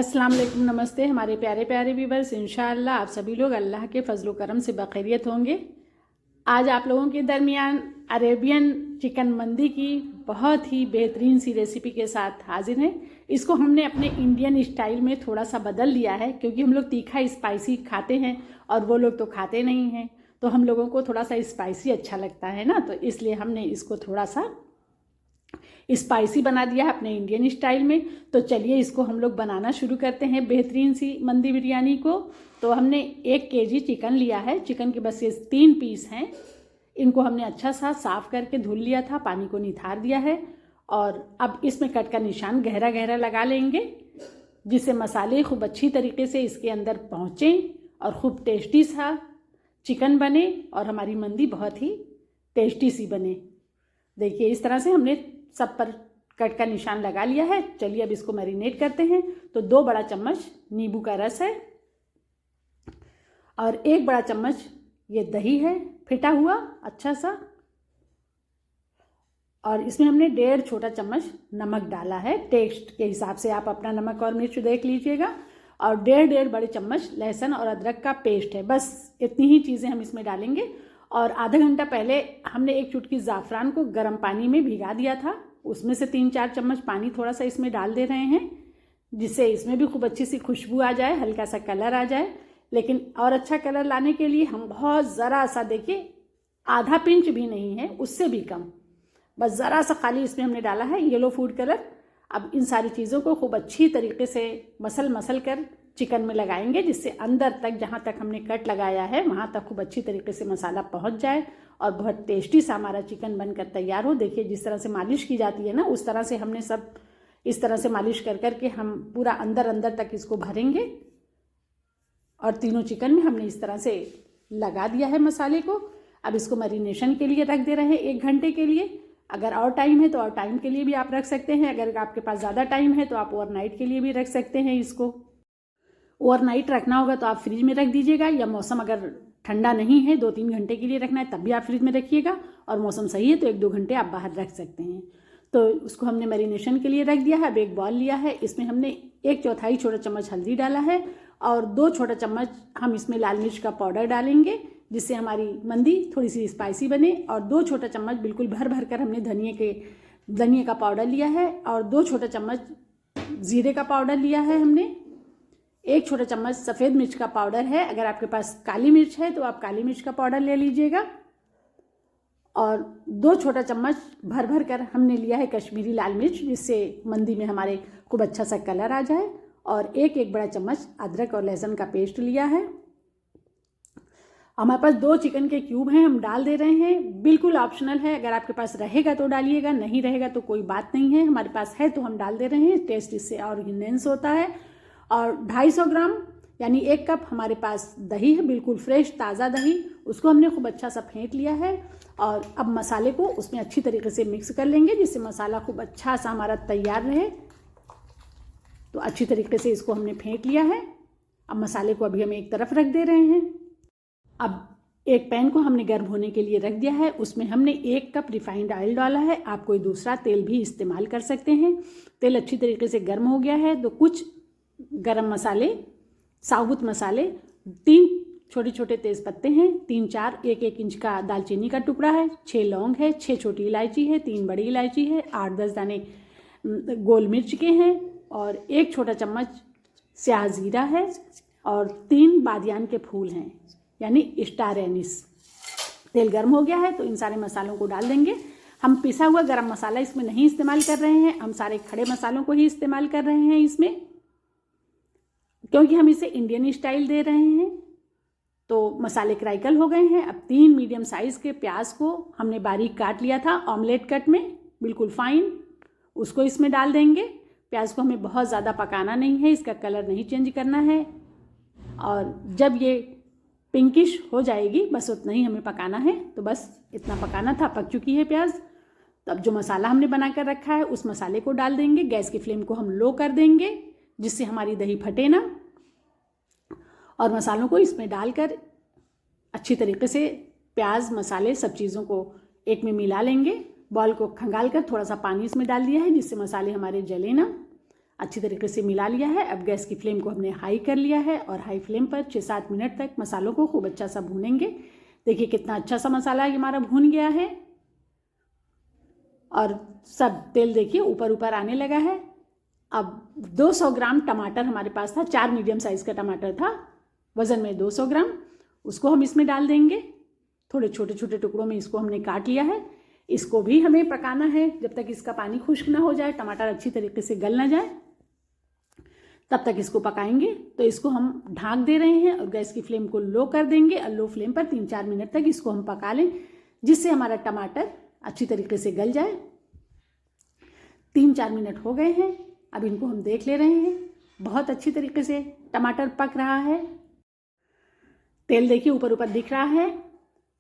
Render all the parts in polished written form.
अस्सलाम वालेकुम, नमस्ते हमारे प्यारे प्यारे व्यूवर्स। इंशाअल्लाह आप सभी लोग अल्लाह के फजल करम से बखैरियत होंगे। आज आप लोगों के दरमियान अरेबियन चिकन मंदी की बहुत ही बेहतरीन सी रेसिपी के साथ हाजिर हैं। इसको हमने अपने इंडियन स्टाइल में थोड़ा सा बदल लिया है, क्योंकि हम लोग तीखा स्पाइसी खाते हैं और वो लोग तो खाते नहीं हैं, तो हम लोगों को थोड़ा सा स्पाइसी अच्छा लगता है ना, तो इसलिए हमने इसको थोड़ा सा स्पाइसी बना दिया है अपने इंडियन स्टाइल में। तो चलिए इसको हम लोग बनाना शुरू करते हैं, बेहतरीन सी मंदी बिरयानी को। तो हमने 1 केजी चिकन लिया है। चिकन के बस ये 3 पीस हैं। इनको हमने अच्छा सा साफ़ करके धुल लिया था, पानी को निथार दिया है। और अब इसमें कट का निशान गहरा गहरा लगा लेंगे, जिससे मसाले खूब अच्छी तरीके से इसके अंदर पहुँचें और खूब टेस्टी सा चिकन बने और हमारी मंदी बहुत ही टेस्टी सी बने। देखिए इस तरह से हमने सब पर कट का निशान लगा लिया है। चलिए अब इसको मैरिनेट करते हैं। तो 2 बड़ा चम्मच नींबू का रस है और 1 बड़ा चम्मच ये दही है फिटा हुआ अच्छा सा, और इसमें हमने 1.5 छोटा चम्मच नमक डाला है। टेस्ट के हिसाब से आप अपना नमक और मिर्च देख लीजिएगा। और 1.5 बड़े चम्मच लहसुन और अदरक का पेस्ट है। बस इतनी ही चीज़ें हम इसमें डालेंगे। और आधा घंटा पहले हमने 1 चुटकी ज़ाफ़रान को गर्म पानी में भिगा दिया था, उसमें से 3-4 चम्मच पानी थोड़ा सा इसमें डाल दे रहे हैं, जिससे इसमें भी खूब अच्छी सी खुशबू आ जाए, हल्का सा कलर आ जाए। लेकिन और अच्छा कलर लाने के लिए हम बहुत ज़रा सा, देखिए आधा पिंच भी नहीं है, उससे भी कम, बस ज़रा सा खाली इसमें हमने डाला है येलो फूड कलर। अब इन सारी चीज़ों को खूब अच्छी तरीके से मसल कर चिकन में लगाएंगे, जिससे अंदर तक, जहाँ तक हमने कट लगाया है वहाँ तक खूब अच्छी तरीके से मसाला पहुँच जाए और बहुत टेस्टी सा हमारा चिकन बनकर तैयार हो। देखिए जिस तरह से मालिश की जाती है ना, उस तरह से हमने सब इस तरह से मालिश कर कर के हम पूरा अंदर तक इसको भरेंगे। और तीनों चिकन में हमने इस तरह से लगा दिया है मसाले को। अब इसको मैरिनेशन के लिए रख दे रहे हैं 1 घंटे के लिए। अगर और टाइम है तो और टाइम के लिए भी आप रख सकते हैं। अगर आपके पास ज़्यादा टाइम है तो आप ओवरनाइट के लिए भी रख सकते हैं। इसको ओवरनाइट रखना होगा तो आप फ्रिज में रख दीजिएगा, या मौसम अगर ठंडा नहीं है 2-3 घंटे के लिए रखना है तब भी आप फ्रिज में रखिएगा, और मौसम सही है तो 1-2 घंटे आप बाहर रख सकते हैं। तो उसको हमने मैरिनेशन के लिए रख दिया है। अब एक बॉल लिया है, इसमें हमने 1/4 छोटा चम्मच हल्दी डाला है और 2 छोटा चम्मच हम इसमें लाल मिर्च का पाउडर डालेंगे, जिससे हमारी मंदी थोड़ी सी स्पाइसी बने। और 2 छोटा चम्मच बिल्कुल भर कर हमने धनिए का पाउडर लिया है, और 2 छोटा चम्मच ज़ीरे का पाउडर लिया है हमने। 1 छोटा चम्मच सफ़ेद मिर्च का पाउडर है। अगर आपके पास काली मिर्च है तो आप काली मिर्च का पाउडर ले लीजिएगा। और 2 छोटा चम्मच भर कर हमने लिया है कश्मीरी लाल मिर्च, जिससे मंदी में हमारे खूब अच्छा सा कलर आ जाए। और 1 बड़ा चम्मच अदरक और लहसुन का पेस्ट लिया है। हमारे पास 2 चिकन के क्यूब हैं, हम डाल दे रहे हैं, बिल्कुल ऑप्शनल है। अगर आपके पास रहेगा तो डालिएगा, नहीं रहेगा तो कोई बात नहीं है। हमारे पास है तो हम डाल दे रहे हैं, टेस्ट इससे और इन्हेंस होता है। और 250 ग्राम यानी 1 कप हमारे पास दही है, बिल्कुल फ्रेश ताज़ा दही, उसको हमने खूब अच्छा सा फेंट लिया है। और अब मसाले को उसमें अच्छी तरीके से मिक्स कर लेंगे, जिससे मसाला खूब अच्छा सा हमारा तैयार रहे। तो अच्छी तरीके से इसको हमने फेंट लिया है। अब मसाले को अभी हम एक तरफ रख दे रहे हैं। अब एक पैन को हमने गर्म होने के लिए रख दिया है, उसमें हमने 1 कप रिफाइंड ऑयल डाला है। आप कोई दूसरा तेल भी इस्तेमाल कर सकते हैं। तेल अच्छी तरीके से गर्म हो गया है, तो कुछ गरम मसाले, साबुत मसाले, 3 छोटे छोटे तेज़ पत्ते हैं, 3-4 1-1 इंच का दालचीनी का टुकड़ा है, 6 लौंग है, 6 छोटी इलायची है, 3 बड़ी इलायची है, 8-10 दाने गोल मिर्च के हैं, और 1 छोटा चम्मच स्याह ज़ीरा है, और 3 बादियान के फूल हैं, यानी स्टार एनिस। तेल गर्म हो गया है तो इन सारे मसालों को डाल देंगे। हम पिसा हुआ गरम मसाला इसमें नहीं इस्तेमाल कर रहे हैं, हम सारे खड़े मसालों को ही इस्तेमाल कर रहे हैं इसमें, क्योंकि हम इसे इंडियन स्टाइल दे रहे हैं। तो मसाले क्रैकल हो गए हैं। अब 3 मीडियम साइज़ के प्याज को हमने बारीक काट लिया था ऑमलेट कट में, बिल्कुल फाइन, उसको इसमें डाल देंगे। प्याज को हमें बहुत ज़्यादा पकाना नहीं है, इसका कलर नहीं चेंज करना है। और जब ये पिंकिश हो जाएगी, बस उतना ही हमें पकाना है। तो बस इतना पकाना था, पक चुकी है प्याज। तब जो मसाला हमने बना कर रखा है उस मसाले को डाल देंगे। गैस की फ्लेम को हम लो कर देंगे, जिससे हमारी दही फटे ना। और मसालों को इसमें डालकर अच्छी तरीके से प्याज, मसाले, सब चीज़ों को एक में मिला लेंगे। बॉल को खंगाल कर थोड़ा सा पानी इसमें डाल दिया है, जिससे मसाले हमारे जले ना। अच्छी तरीके से मिला लिया है। अब गैस की फ्लेम को हमने हाई कर लिया है और हाई फ्लेम पर 6-7 मिनट तक मसालों को खूब अच्छा सा भूनेंगे। देखिए कितना अच्छा सा मसाला ये हमारा भून गया है और सब तेल देखिए ऊपर ऊपर आने लगा है। अब 200 ग्राम टमाटर हमारे पास था, 4 मीडियम साइज़ का टमाटर था, वज़न में 200 ग्राम, उसको हम इसमें डाल देंगे। थोड़े छोटे छोटे टुकड़ों में इसको हमने काट लिया है। इसको भी हमें पकाना है जब तक इसका पानी खुश्क ना हो जाए, टमाटर अच्छी तरीके से गल ना जाए, तब तक इसको पकाएंगे। तो इसको हम ढाक दे रहे हैं और गैस की फ्लेम को लो कर देंगे और लो फ्लेम पर 3-4 मिनट तक इसको हम पका लें, जिससे हमारा टमाटर अच्छी तरीके से गल जाए। 3-4 मिनट हो गए हैं, अब इनको हम देख ले रहे हैं। बहुत अच्छी तरीके से टमाटर पक रहा है, तेल देखिए ऊपर ऊपर दिख रहा है।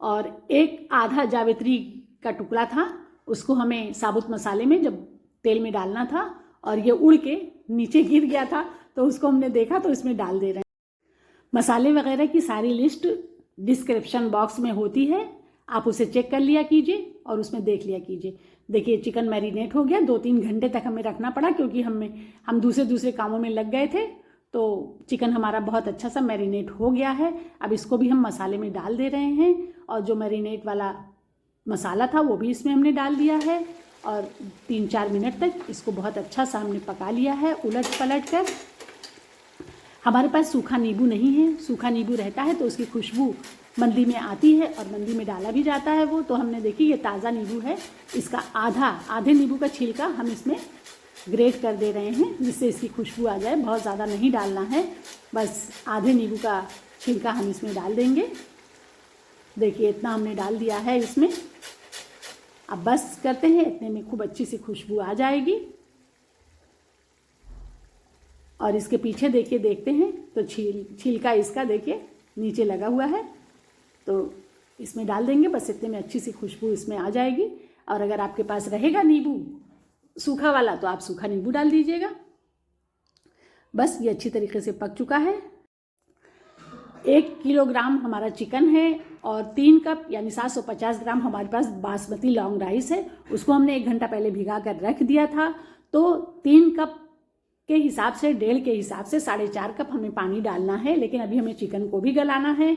और एक आधा जावित्री का टुकड़ा था, उसको हमें साबुत मसाले में जब तेल में डालना था और ये उड़ के नीचे गिर गया था, तो उसको हमने देखा तो इसमें डाल दे रहे हैं। मसाले वगैरह की सारी लिस्ट डिस्क्रिप्शन बॉक्स में होती है, आप उसे चेक कर लिया कीजिए और उसमें देख लिया कीजिए। देखिए चिकन मैरिनेट हो गया, 2-3 घंटे तक हमें रखना पड़ा क्योंकि हम दूसरे कामों में लग गए थे। तो चिकन हमारा बहुत अच्छा सा मैरिनेट हो गया है। अब इसको भी हम मसाले में डाल दे रहे हैं और जो मैरिनेट वाला मसाला था वो भी इसमें हमने डाल दिया है और 3-4 मिनट तक इसको बहुत अच्छा सा हमने पका लिया है उलट पलट कर। हमारे पास सूखा नींबू नहीं है, सूखा नींबू रहता है तो उसकी खुशबू मंदी में आती है और मंदी में डाला भी जाता है वो। तो हमने देखी ये ताज़ा नींबू है, इसका आधे नींबू का छिलका हम इसमें ग्रेट कर दे रहे हैं जिससे इसकी खुशबू आ जाए। बहुत ज़्यादा नहीं डालना है, बस आधे नींबू का छिलका हम इसमें डाल देंगे। देखिए इतना हमने डाल दिया है इसमें। अब बस करते हैं, इतने में खूब अच्छी सी खुशबू आ जाएगी। और इसके पीछे देखिए देखते हैं तो छिलका इसका देखिए नीचे लगा हुआ है, तो इसमें डाल देंगे। बस इतने में अच्छी सी खुशबू इसमें आ जाएगी। और अगर आपके पास रहेगा नींबू सूखा वाला तो आप सूखा नींबू डाल दीजिएगा। बस ये अच्छी तरीके से पक चुका है। 1 किलोग्राम हमारा चिकन है और 3 कप यानी 750 ग्राम हमारे पास बासमती लॉन्ग राइस है। उसको हमने 1 घंटा पहले भिगा कर रख दिया था। तो 3 कप के हिसाब से, 1.5 के हिसाब से 4.5 कप हमें पानी डालना है। लेकिन अभी हमें चिकन को भी गलाना है।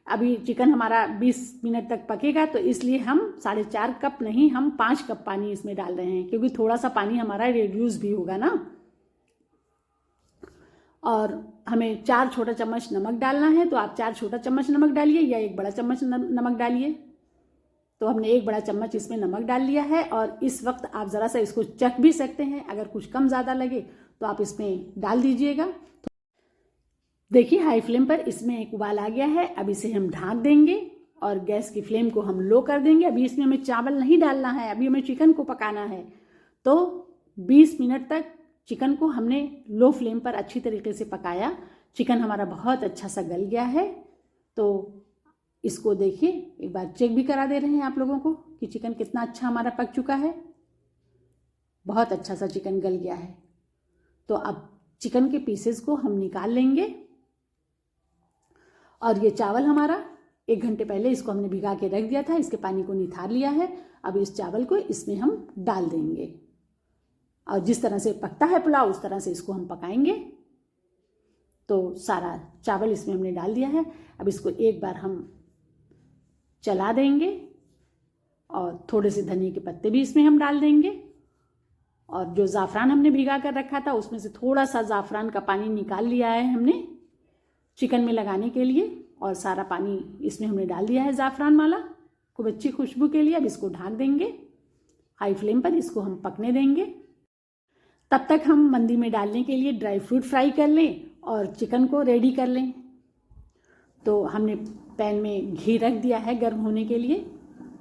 अभी चिकन हमारा 20 मिनट तक पकेगा, तो इसलिए हम 4.5 कप नहीं, हम 5 कप पानी इसमें डाल रहे हैं क्योंकि थोड़ा सा पानी हमारा रिड्यूस भी होगा ना। और हमें 4 छोटा चम्मच नमक डालना है, तो आप 4 छोटा चम्मच नमक डालिए या 1 बड़ा चम्मच नमक डालिए। तो हमने 1 बड़ा चम्मच इसमें नमक डाल लिया है। और इस वक्त आप ज़रा सा इसको चख भी सकते हैं, अगर कुछ कम ज़्यादा लगे तो आप इसमें डाल दीजिएगा। तो देखिए हाई फ्लेम पर इसमें एक उबाल आ गया है। अब इसे हम ढाँक देंगे और गैस की फ्लेम को हम लो कर देंगे। अभी इसमें हमें चावल नहीं डालना है, अभी हमें चिकन को पकाना है। तो 20 मिनट तक चिकन को हमने लो फ्लेम पर अच्छी तरीके से पकाया। चिकन हमारा बहुत अच्छा सा गल गया है। तो इसको देखिए, एक बार चेक भी करा दे रहे हैं आप लोगों को कि चिकन कितना अच्छा हमारा पक चुका है। बहुत अच्छा सा चिकन गल गया है। तो अब चिकन के पीसेस को हम निकाल लेंगे। और ये चावल हमारा 1 घंटे पहले इसको हमने भिगा के रख दिया था, इसके पानी को निथार लिया है। अब इस चावल को इसमें हम डाल देंगे और जिस तरह से पकता है पुलाव उस तरह से इसको हम पकाएंगे। तो सारा चावल इसमें हमने डाल दिया है। अब इसको एक बार हम चला देंगे और थोड़े से धनिया के पत्ते भी इसमें हम डाल देंगे। और जो ज़ाफ़रान हमने भिगा कर रखा था उसमें से थोड़ा सा ज़ाफ़रान का पानी निकाल लिया है हमने चिकन में लगाने के लिए, और सारा पानी इसमें हमने डाल दिया है ज़ाफ़रान वाला खूब अच्छी खुशबू के लिए। अब इसको ढाँक देंगे, हाई फ्लेम पर इसको हम पकने देंगे। तब तक हम मंदी में डालने के लिए ड्राई फ्रूट फ्राई कर लें और चिकन को रेडी कर लें। तो हमने पैन में घी रख दिया है गर्म होने के लिए।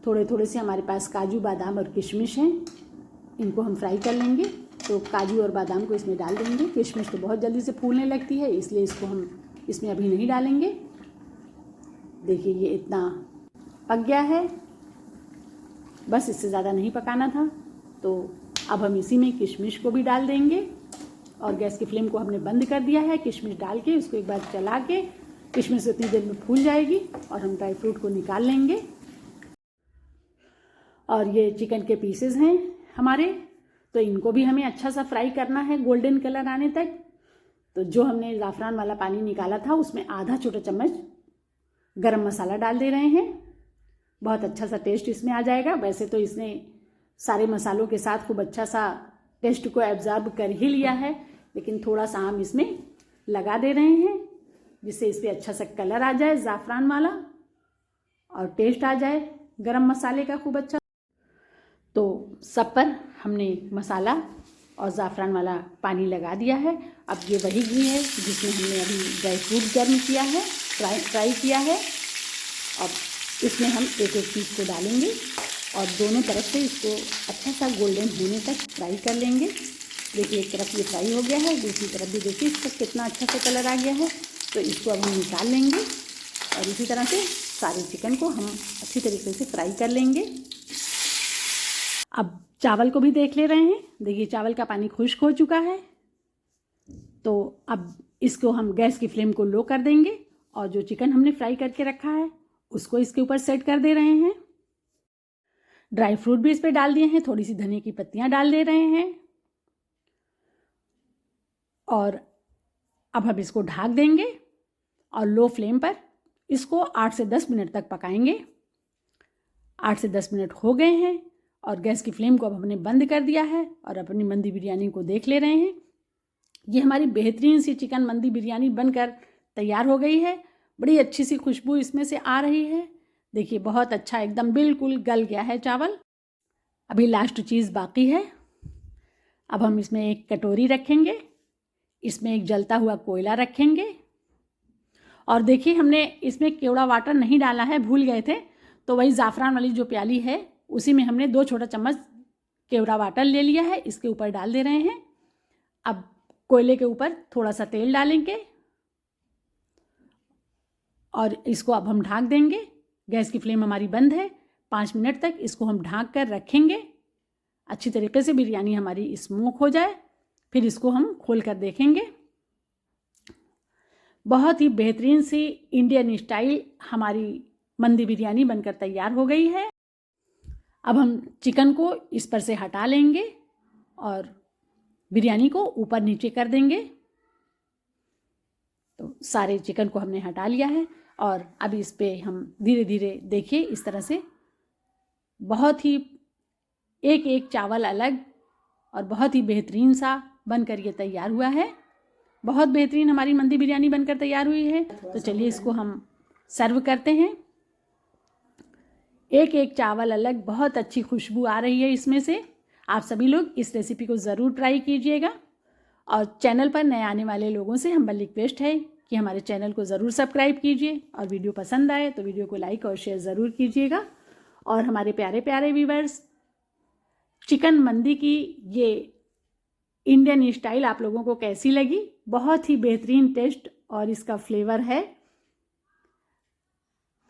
थोड़े थोड़े से हमारे पास काजू बादाम और किशमिश हैं, इनको हम फ्राई कर लेंगे। तो काजू और बादाम को इसमें डाल देंगे। किशमिश तो बहुत जल्दी से फूलने लगती है, इसलिए इसको हम इसमें अभी नहीं डालेंगे। देखिए ये इतना पक गया है, बस इससे ज़्यादा नहीं पकाना था। तो अब हम इसी में किशमिश को भी डाल देंगे और गैस की फ्लेम को हमने बंद कर दिया है। किशमिश डाल के उसको एक बार चला के किशमिश उतनी देर में फूल जाएगी और हम ड्राई फ्रूट को निकाल लेंगे। और ये चिकन के पीसेस हैं हमारे, तो इनको भी हमें अच्छा सा फ्राई करना है गोल्डन कलर आने तक। तो जो हमने ज़ाफ़रान वाला पानी निकाला था उसमें आधा छोटा चम्मच गरम मसाला डाल दे रहे हैं। बहुत अच्छा सा टेस्ट इसमें आ जाएगा। वैसे तो इसने सारे मसालों के साथ खूब अच्छा सा टेस्ट को एब्जॉर्ब कर ही लिया है, लेकिन थोड़ा सा हम इसमें लगा दे रहे हैं जिससे इस पर अच्छा सा कलर आ जाए ज़ाफ़रान वाला और टेस्ट आ जाए गरम मसाले का खूब अच्छा। तो सब पर हमने मसाला और ज़ाफ़रान वाला पानी लगा दिया है। अब ये वही घी है जिसमें हमने अभी ड्राई फ्रूट गर्म किया है, फ्राई किया है। अब इसमें हम एक एक पीस को डालेंगे और दोनों तरफ से इसको अच्छा सा गोल्डन होने तक फ्राई कर लेंगे। देखिए एक तरफ ये फ्राई हो गया है, दूसरी तरफ भी देखिए इसका कितना अच्छा सा कलर आ गया है। तो इसको अब हम निकाल लेंगे और इसी तरह से सारे चिकन को हम अच्छी तरीके से फ्राई कर लेंगे। अब चावल को भी देख ले रहे हैं। देखिए चावल का पानी खुश्क हो चुका है। तो अब इसको हम गैस की फ्लेम को लो कर देंगे और जो चिकन हमने फ्राई करके रखा है उसको इसके ऊपर सेट कर दे रहे हैं। ड्राई फ्रूट भी इस पर डाल दिए हैं, थोड़ी सी धनिया की पत्तियां डाल दे रहे हैं और अब हम इसको ढक देंगे और लो फ्लेम पर इसको 8 से 10 मिनट तक पकाएंगे। 8 से 10 मिनट हो गए हैं और गैस की फ्लेम को अब हमने बंद कर दिया है और अपनी मंदी बिरयानी को देख ले रहे हैं। ये हमारी बेहतरीन सी चिकन मंदी बिरयानी बनकर तैयार हो गई है। बड़ी अच्छी सी खुशबू इसमें से आ रही है। देखिए बहुत अच्छा एकदम बिल्कुल गल गया है चावल। अभी लास्ट चीज़ बाकी है। अब हम इसमें एक कटोरी रखेंगे, इसमें एक जलता हुआ कोयला रखेंगे और देखिए हमने इसमें केवड़ा वाटर नहीं डाला है, भूल गए थे। तो वही ज़ाफ़रान वाली जो प्याली है उसी में हमने 2 छोटा चम्मच केवड़ा वाटर ले लिया है, इसके ऊपर डाल दे रहे हैं। अब कोयले के ऊपर थोड़ा सा तेल डालेंगे और इसको अब हम ढक देंगे। गैस की फ्लेम हमारी बंद है। 5 मिनट तक इसको हम ढक कर रखेंगे, अच्छी तरीके से बिरयानी हमारी स्मोक हो जाए। फिर इसको हम खोल कर देखेंगे। बहुत ही बेहतरीन सी इंडियन स्टाइल हमारी मंदी बिरयानी बनकर तैयार हो गई है। अब हम चिकन को इस पर से हटा लेंगे और बिरयानी को ऊपर नीचे कर देंगे। तो सारे चिकन को हमने हटा लिया है और अब इस पे हम धीरे धीरे देखिए इस तरह से बहुत ही एक एक चावल अलग और बहुत ही बेहतरीन सा बनकर ये तैयार हुआ है। बहुत बेहतरीन हमारी मंदी बिरयानी बनकर तैयार हुई है। तो चलिए इसको हम सर्व करते हैं। एक एक चावल अलग, बहुत अच्छी खुशबू आ रही है इसमें से। आप सभी लोग इस रेसिपी को ज़रूर ट्राई कीजिएगा और चैनल पर नए आने वाले लोगों से हम्बल रिक्वेस्ट है कि हमारे चैनल को ज़रूर सब्सक्राइब कीजिए और वीडियो पसंद आए तो वीडियो को लाइक और शेयर ज़रूर कीजिएगा। और हमारे प्यारे प्यारे व्यूअर्स, चिकन मंदी की ये इंडियन स्टाइल आप लोगों को कैसी लगी? बहुत ही बेहतरीन टेस्ट और इसका फ्लेवर है।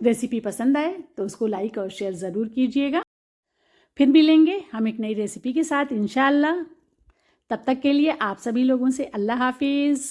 रेसिपी पसंद आए तो उसको लाइक और शेयर ज़रूर कीजिएगा। फिर मिलेंगे हम एक नई रेसिपी के साथ इंशाअल्लाह। तब तक के लिए आप सभी लोगों से अल्लाह हाफिज़।